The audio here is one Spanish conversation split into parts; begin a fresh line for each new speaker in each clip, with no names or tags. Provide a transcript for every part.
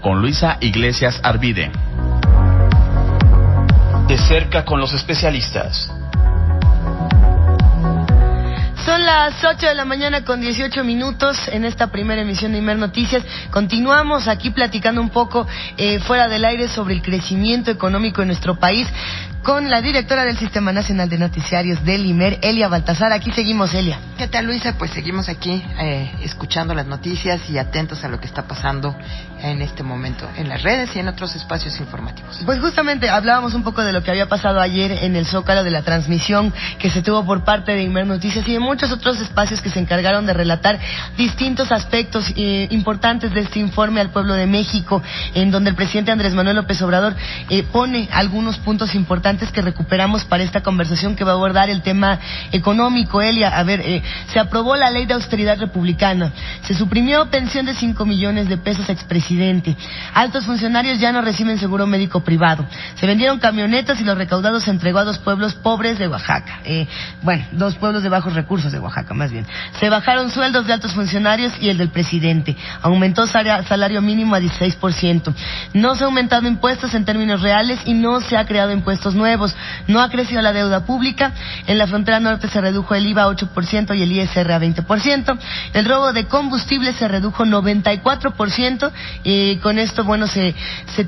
con Luisa Iglesias Arvide. De cerca con los especialistas.
Son las 8 de la mañana con 18 minutos en esta primera emisión de Imer Noticias. Continuamos aquí platicando un poco fuera del aire sobre el crecimiento económico en nuestro país con la directora del Sistema Nacional de Noticiarios del IMER, Elia Baltazar. Aquí seguimos, Elia.
¿Qué tal, Luisa? Pues seguimos aquí escuchando las noticias y atentos a lo que está pasando en este momento en las redes y en otros espacios informativos.
Pues justamente hablábamos un poco de lo que había pasado ayer en el Zócalo, de la transmisión que se tuvo por parte de Imer Noticias y de muchos otros espacios que se encargaron de relatar distintos aspectos importantes de este informe al pueblo de México, en donde el presidente Andrés Manuel López Obrador pone algunos puntos importantes que recuperamos para esta conversación que va a abordar el tema económico. Elia, a ver, se aprobó la ley de austeridad republicana, se suprimió pensión de 5 millones de pesos a expresidente, altos funcionarios ya no reciben seguro médico privado, se vendieron camionetas y los recaudados se entregó a 2 pueblos pobres de Oaxaca, 2 pueblos de bajos recursos de Oaxaca más bien, se bajaron sueldos de altos funcionarios y el del presidente, aumentó salario mínimo a 16%, no se ha aumentado impuestos en términos reales y no se ha creado impuestos nuevos, no ha crecido la deuda pública, en la frontera norte se redujo el IVA a 8% y el ISR a 20%, el robo de combustible se redujo 94%, y con esto, bueno, se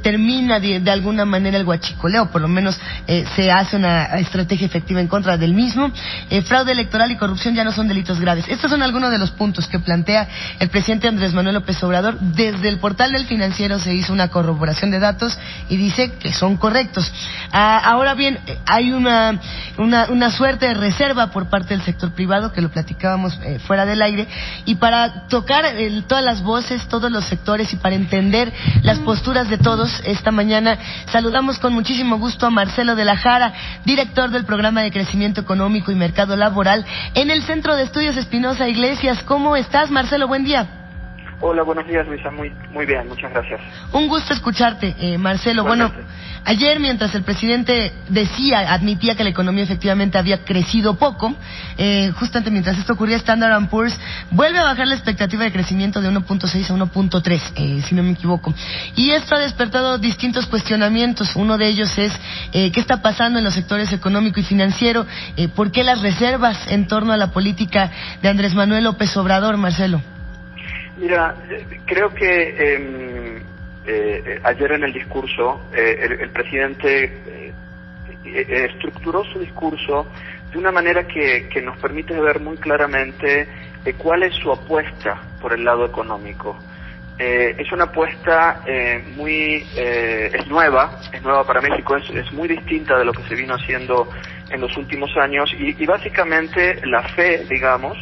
termina de alguna manera el huachicoleo, por lo menos se hace una estrategia efectiva en contra del mismo, fraude electoral y corrupción ya no son delitos graves. Estos son algunos de los puntos que plantea el presidente Andrés Manuel López Obrador. Desde el portal del Financiero se hizo una corroboración de datos y dice que son correctos. Ahora bien, hay una suerte de reserva por parte del sector privado, que lo platicábamos fuera del aire, y para tocar todas las voces, todos los sectores y para entender las posturas de todos, esta mañana saludamos con muchísimo gusto a Marcelo de la Jara, director del Programa de Crecimiento Económico y Mercado Laboral en el Centro de Estudios Espinosa Iglesias. ¿Cómo estás, Marcelo? Buen día.
Hola, buenos días, Luisa. Muy bien, muchas gracias.
Un gusto escucharte, Marcelo. Bueno, ayer, mientras el presidente admitía que la economía efectivamente había crecido poco, justamente mientras esto ocurría, Standard & Poor's vuelve a bajar la expectativa de crecimiento de 1.6 a 1.3, si no me equivoco. Y esto ha despertado distintos cuestionamientos. Uno de ellos es, ¿qué está pasando en los sectores económico y financiero? ¿Por qué las reservas en torno a la política de Andrés Manuel López Obrador, Marcelo?
Mira, creo que ayer en el discurso el presidente estructuró su discurso de una manera que nos permite ver muy claramente cuál es su apuesta por el lado económico. Es una apuesta es nueva para México, es muy distinta de lo que se vino haciendo en los últimos años y básicamente la fe, digamos,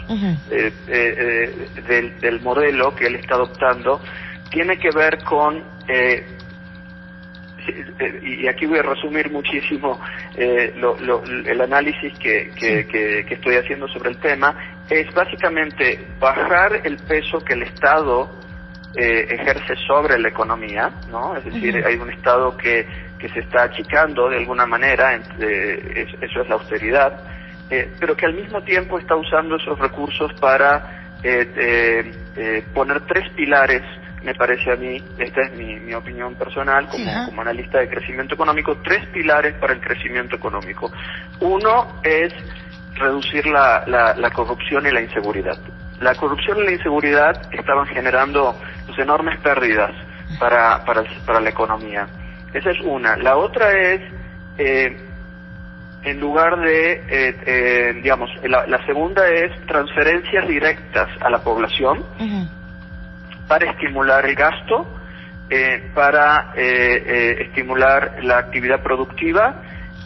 del modelo que él está adoptando tiene que ver con, y aquí voy a resumir muchísimo el análisis que estoy haciendo sobre el tema, es básicamente bajar el peso que el Estado ejerce sobre la economía, ¿no? Es decir, hay un Estado que se está achicando de alguna manera, eso es la austeridad, pero que al mismo tiempo está usando esos recursos para poner 3 pilares, me parece a mí, esta es mi opinión personal como analista de crecimiento económico, 3 pilares para el crecimiento económico. Uno es reducir la corrupción y la inseguridad. La corrupción y la inseguridad estaban generando enormes pérdidas para la economía. Esa es una. La otra es, en lugar de, digamos, la segunda es transferencias directas a la población para estimular el gasto, para estimular la actividad productiva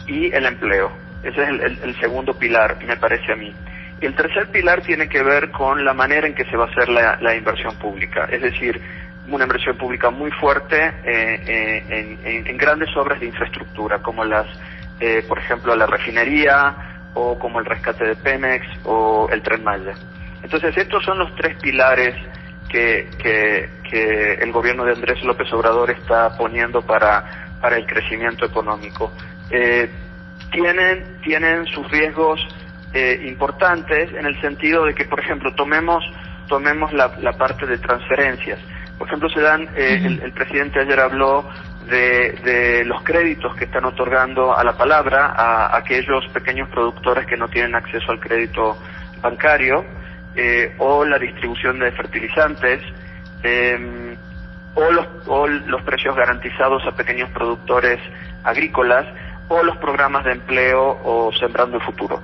y el empleo. Ese es el segundo pilar, me parece a mí. Y el tercer pilar tiene que ver con la manera en que se va a hacer la inversión pública, es decir, una inversión pública muy fuerte en grandes obras de infraestructura, como por ejemplo, la refinería, o como el rescate de Pemex, o el Tren Maya. Entonces, estos son los 3 pilares que el gobierno de Andrés López Obrador está poniendo para el crecimiento económico. Tienen sus riesgos importantes en el sentido de que, por ejemplo, tomemos la parte de transferencias. Por ejemplo, se dan, el presidente ayer habló de los créditos que están otorgando a la palabra a aquellos pequeños productores que no tienen acceso al crédito bancario, o la distribución de fertilizantes, o los precios garantizados a pequeños productores agrícolas, o los programas de empleo o Sembrando el Futuro.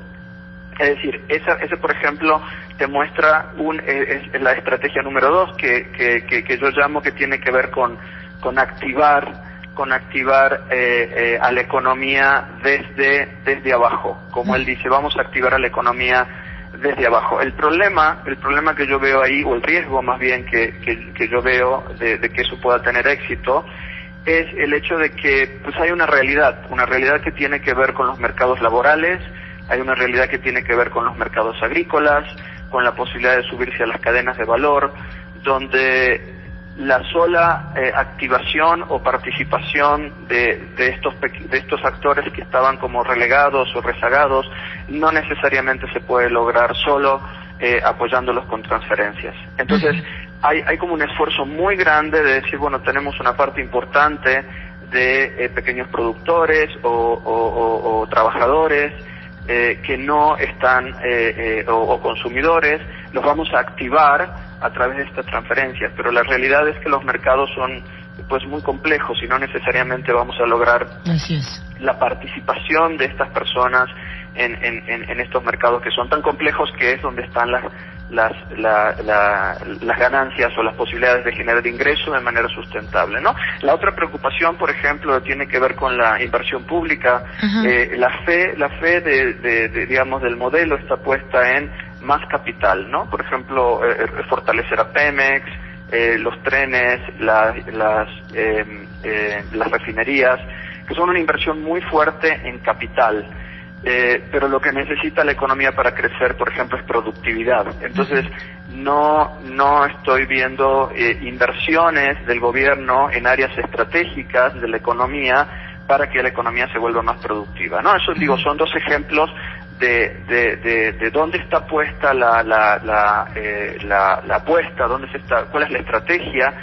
Es decir, ese por ejemplo te muestra es la estrategia número 2 que yo llamo, que tiene que ver con activar a la economía desde abajo. Como él dice, vamos a activar a la economía desde abajo. El problema que yo veo ahí, o el riesgo más bien que yo veo de que eso pueda tener éxito, es el hecho de que pues hay una realidad que tiene que ver con los mercados laborales, hay una realidad que tiene que ver con los mercados agrícolas, con la posibilidad de subirse a las cadenas de valor, donde la sola activación o participación de estos actores que estaban como relegados o rezagados no necesariamente se puede lograr solo apoyándolos con transferencias. Entonces hay como un esfuerzo muy grande de decir, bueno, tenemos una parte importante de pequeños productores o trabajadores que no están, o consumidores, los vamos a activar a través de estas transferencias, pero la realidad es que los mercados son pues muy complejos y no necesariamente vamos a lograr la participación de estas personas en estos mercados que son tan complejos, que es donde están las ganancias o las posibilidades de generar ingresos de manera sustentable, ¿no? La otra preocupación, por ejemplo, tiene que ver con la inversión pública. La fe digamos del modelo está puesta en más capital, ¿no? Por ejemplo, fortalecer a Pemex, los trenes, las refinerías, que son una inversión muy fuerte en capital. Pero lo que necesita la economía para crecer, por ejemplo, es productividad. Entonces, no estoy viendo inversiones del gobierno en áreas estratégicas de la economía para que la economía se vuelva más productiva, ¿no? Eso, digo, son dos ejemplos de dónde está puesta la apuesta, cuál es la estrategia,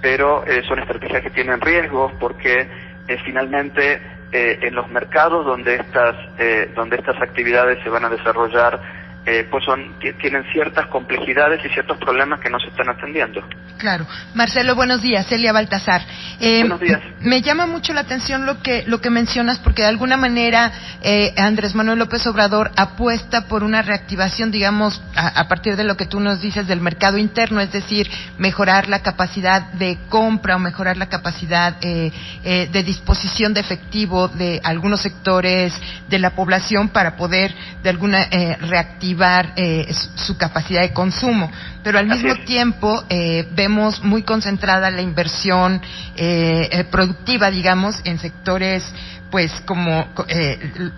pero son estrategias que tienen riesgos porque finalmente en los mercados donde estas actividades se van a desarrollar, pues tienen ciertas complejidades y ciertos problemas que no se están atendiendo.
Claro. Marcelo, buenos días. Celia Baltazar.
Buenos días.
Me llama mucho la atención lo que mencionas, porque de alguna manera Andrés Manuel López Obrador apuesta por una reactivación, digamos, a partir de lo que tú nos dices del mercado interno, es decir, mejorar la capacidad de compra o mejorar la capacidad de disposición de efectivo de algunos sectores de la población para poder de alguna reactivar su capacidad de consumo, pero al mismo tiempo vemos muy concentrada la inversión productiva, digamos, en sectores pues como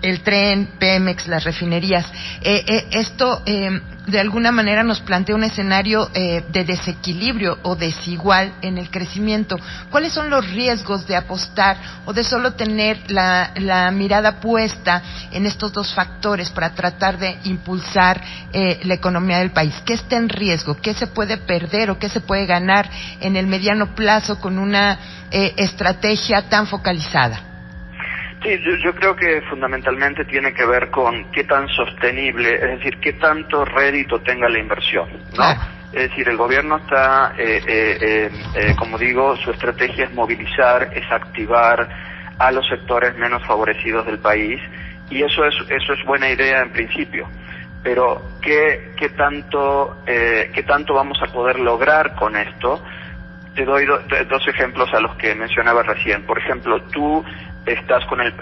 el tren, Pemex, las refinerías. Esto de alguna manera nos plantea un escenario de desequilibrio o desigual en el crecimiento. ¿Cuáles son los riesgos de apostar o de solo tener la mirada puesta en estos dos factores para tratar de impulsar la economía del país? ¿Qué está en riesgo? ¿Qué se puede perder o qué se puede ganar en el mediano plazo con una estrategia tan focalizada?
Sí, yo creo que fundamentalmente tiene que ver con qué tan sostenible, es decir, qué tanto rédito tenga la inversión, ¿no? Claro. Es decir, el gobierno está, como digo, su estrategia es movilizar, es activar a los sectores menos favorecidos del país, y eso es buena idea en principio. Pero ¿qué tanto vamos a poder lograr con esto? Te doy dos ejemplos a los que mencionaba recién. Por ejemplo, tú estás con el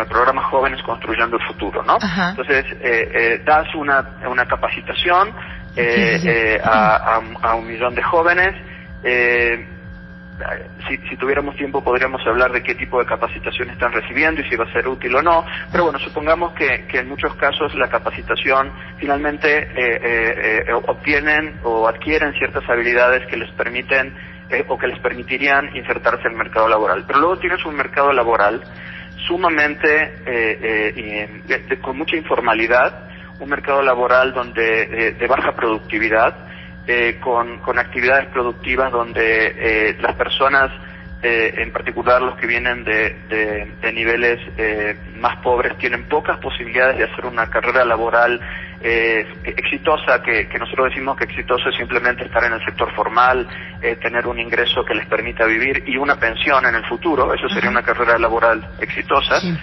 programa Jóvenes Construyendo el Futuro, ¿no? Ajá. Entonces, das una capacitación a 1 millón de jóvenes. Si tuviéramos tiempo podríamos hablar de qué tipo de capacitación están recibiendo y si va a ser útil o no, pero bueno, supongamos que en muchos casos la capacitación finalmente obtienen o adquieren ciertas habilidades que les permiten o que les permitirían insertarse en el mercado laboral. Pero luego tienes un mercado laboral sumamente con mucha informalidad, un mercado laboral donde de baja productividad, con actividades productivas donde las personas, en particular los que vienen de niveles más pobres, tienen pocas posibilidades de hacer una carrera laboral exitosa, que nosotros decimos que exitoso es simplemente estar en el sector formal, tener un ingreso que les permita vivir y una pensión en el futuro. Eso sería una carrera laboral exitosa. Sí.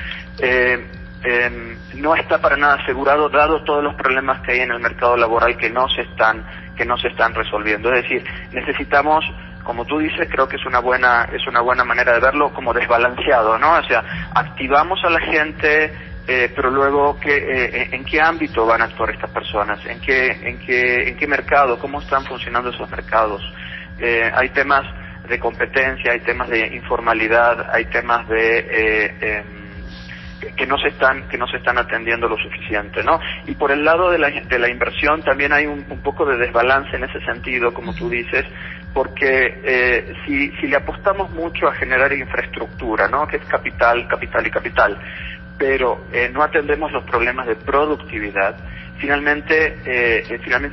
No está para nada asegurado, dado todos los problemas que hay en el mercado laboral que no se están resolviendo. Es decir, necesitamos, como tú dices, creo que es una buena manera de verlo, como desbalanceado, ¿no? O sea, activamos a la gente, pero luego ¿en qué ámbito van a actuar estas personas? ¿En qué mercado? ¿Cómo están funcionando esos mercados? Hay temas de competencia, hay temas de informalidad, hay temas que no se están atendiendo lo suficiente, ¿no? Y por el lado de la inversión también hay un poco de desbalance en ese sentido, como tú dices, porque si le apostamos mucho a generar infraestructura, ¿no? Que es capital, pero no atendemos los problemas de productividad, finalmente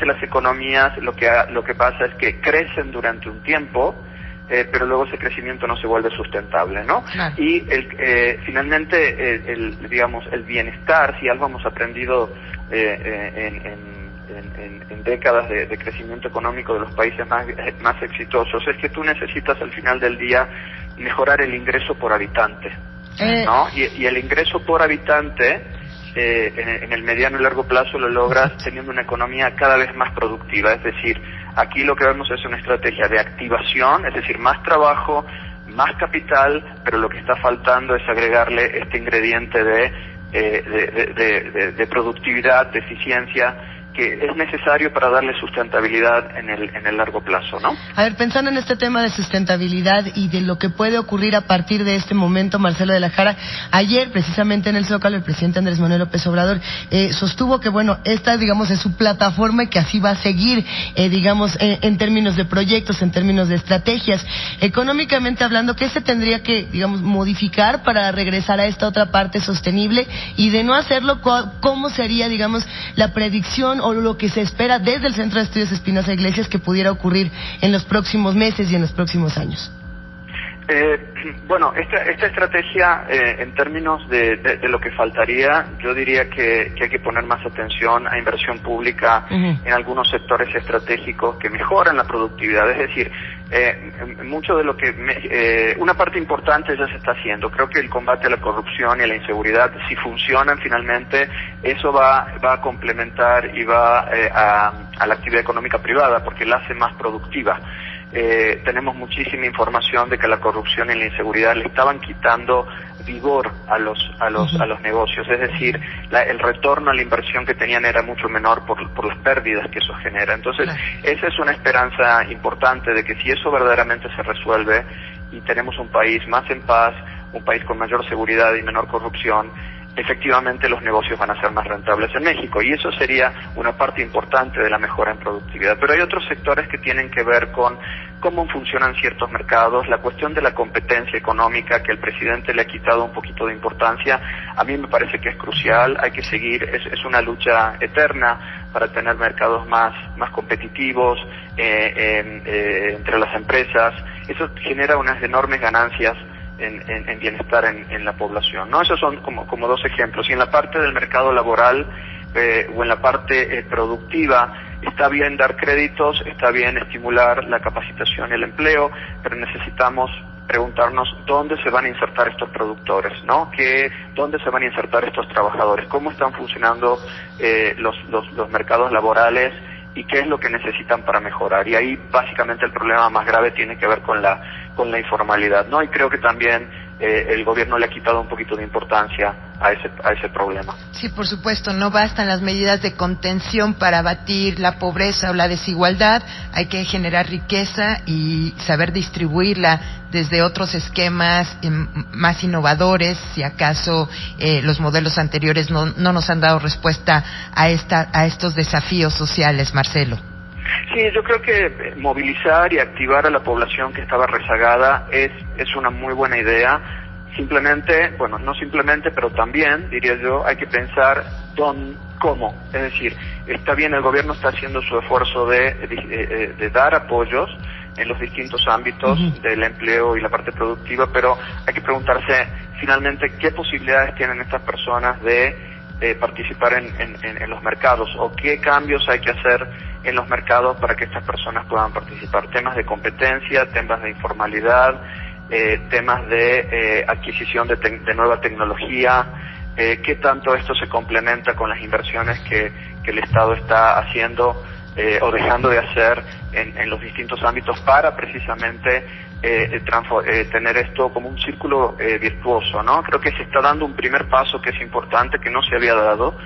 las economías lo que pasa es que crecen durante un tiempo, pero luego ese crecimiento no se vuelve sustentable, ¿no? Claro. Y finalmente el bienestar, si algo hemos aprendido en décadas de crecimiento económico de los países más exitosos, es que tú necesitas al final del día mejorar el ingreso por habitante, ¿no? Y el ingreso por habitante en el mediano y largo plazo lo logras teniendo una economía cada vez más productiva. Es decir, aquí lo que vemos es una estrategia de activación, es decir, más trabajo, más capital, pero lo que está faltando es agregarle este ingrediente de productividad, de eficiencia, que es necesario para darle sustentabilidad en el largo plazo, ¿no?
A ver, pensando en este tema de sustentabilidad y de lo que puede ocurrir a partir de este momento, Marcelo de la Jara, ayer precisamente en el Zócalo el presidente Andrés Manuel López Obrador sostuvo que, bueno, esta, digamos, es su plataforma y que así va a seguir, en términos de proyectos, en términos de estrategias. Económicamente hablando, ¿qué se tendría que, digamos, modificar para regresar a esta otra parte sostenible? Y de no hacerlo, ¿cómo sería, digamos, la predicción o lo que se espera desde el Centro de Estudios Espinosa Iglesias que pudiera ocurrir en los próximos meses y en los próximos años?
Bueno, esta estrategia, en términos de lo que faltaría, yo diría que hay que poner más atención a inversión pública en algunos sectores estratégicos que mejoran la productividad. Es decir, mucho de lo que una parte importante ya se está haciendo. Creo que el combate a la corrupción y a la inseguridad, si funcionan finalmente, eso va a complementar y va a la actividad económica privada, porque la hace más productiva. Tenemos muchísima información de que la corrupción y la inseguridad le estaban quitando vigor a los negocios, es decir, el retorno a la inversión que tenían era mucho menor por las pérdidas que eso genera. Entonces, esa es una esperanza importante de que si eso verdaderamente se resuelve y tenemos un país más en paz, un país con mayor seguridad y menor corrupción, efectivamente los negocios van a ser más rentables en México, y eso sería una parte importante de la mejora en productividad. Pero hay otros sectores que tienen que ver con cómo funcionan ciertos mercados, la cuestión de la competencia económica, que el presidente le ha quitado un poquito de importancia. A mí me parece que es crucial, hay que seguir, es una lucha eterna para tener mercados más competitivos entre las empresas. Eso genera unas enormes ganancias en bienestar en la población, ¿no? Esos son como dos ejemplos. Y en la parte del mercado laboral o en la parte productiva, está bien dar créditos, está bien estimular la capacitación y el empleo, pero necesitamos preguntarnos dónde se van a insertar estos productores, ¿no? ¿Dónde se van a insertar estos trabajadores? ¿Cómo están funcionando los mercados laborales? ¿Y qué es lo que necesitan para mejorar? Y ahí básicamente el problema más grave tiene que ver con la informalidad, ¿no? Y creo que también el gobierno le ha quitado un poquito de importancia a ese problema.
Sí, por supuesto, no bastan las medidas de contención para abatir la pobreza o la desigualdad, hay que generar riqueza y saber distribuirla desde otros esquemas más innovadores, si acaso los modelos anteriores no nos han dado respuesta a estos desafíos sociales, Marcelo.
Sí, yo creo que movilizar y activar a la población que estaba rezagada es una muy buena idea. Simplemente, bueno, no simplemente, pero también, diría yo, hay que pensar ¿Cómo? Es decir, está bien, el gobierno está haciendo su esfuerzo de dar apoyos en los distintos ámbitos del empleo y la parte productiva, pero hay que preguntarse finalmente qué posibilidades tienen estas personas de participar en los mercados, o qué cambios hay que hacer en los mercados para que estas personas puedan participar. Temas de competencia, temas de informalidad, temas de adquisición de nueva tecnología, qué tanto esto se complementa con las inversiones que el Estado está haciendo o dejando de hacer en los distintos ámbitos para precisamente tener esto como un círculo virtuoso, ¿no? Creo que se está dando un primer paso que es importante, que no se había dado.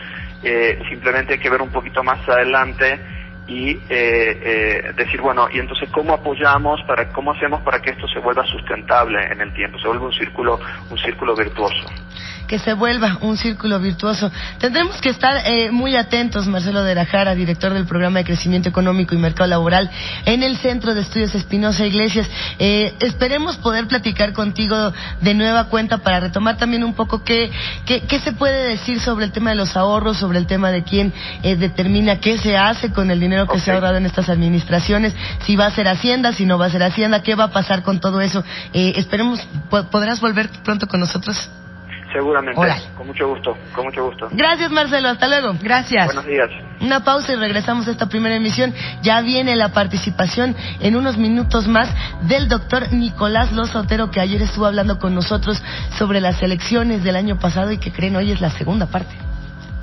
Simplemente hay que ver un poquito más adelante y decir, bueno, y entonces cómo apoyamos, cómo hacemos para que esto se vuelva sustentable en el tiempo, se vuelva un círculo virtuoso.
Que se vuelva un círculo virtuoso. Tendremos que estar muy atentos, Marcelo de la Jara, director del Programa de Crecimiento Económico y Mercado Laboral en el Centro de Estudios Espinosa Iglesias. Esperemos poder platicar contigo de nueva cuenta para retomar también un poco qué se puede decir sobre el tema de los ahorros, sobre el tema de quién determina qué se hace con el dinero que se ha ahorrado en estas administraciones, si va a ser Hacienda, si no va a ser Hacienda, qué va a pasar con todo eso. Esperemos, ¿podrás volver pronto con nosotros?
Seguramente.
Hola.
Con mucho gusto, con mucho gusto.
Gracias, Marcelo, hasta luego.
Gracias.
Buenos días.
Una pausa y regresamos a esta primera emisión. Ya viene la participación en unos minutos más del doctor Nicolás Loza Otero, que ayer estuvo hablando con nosotros sobre las elecciones del año pasado y que creen hoy es la segunda parte.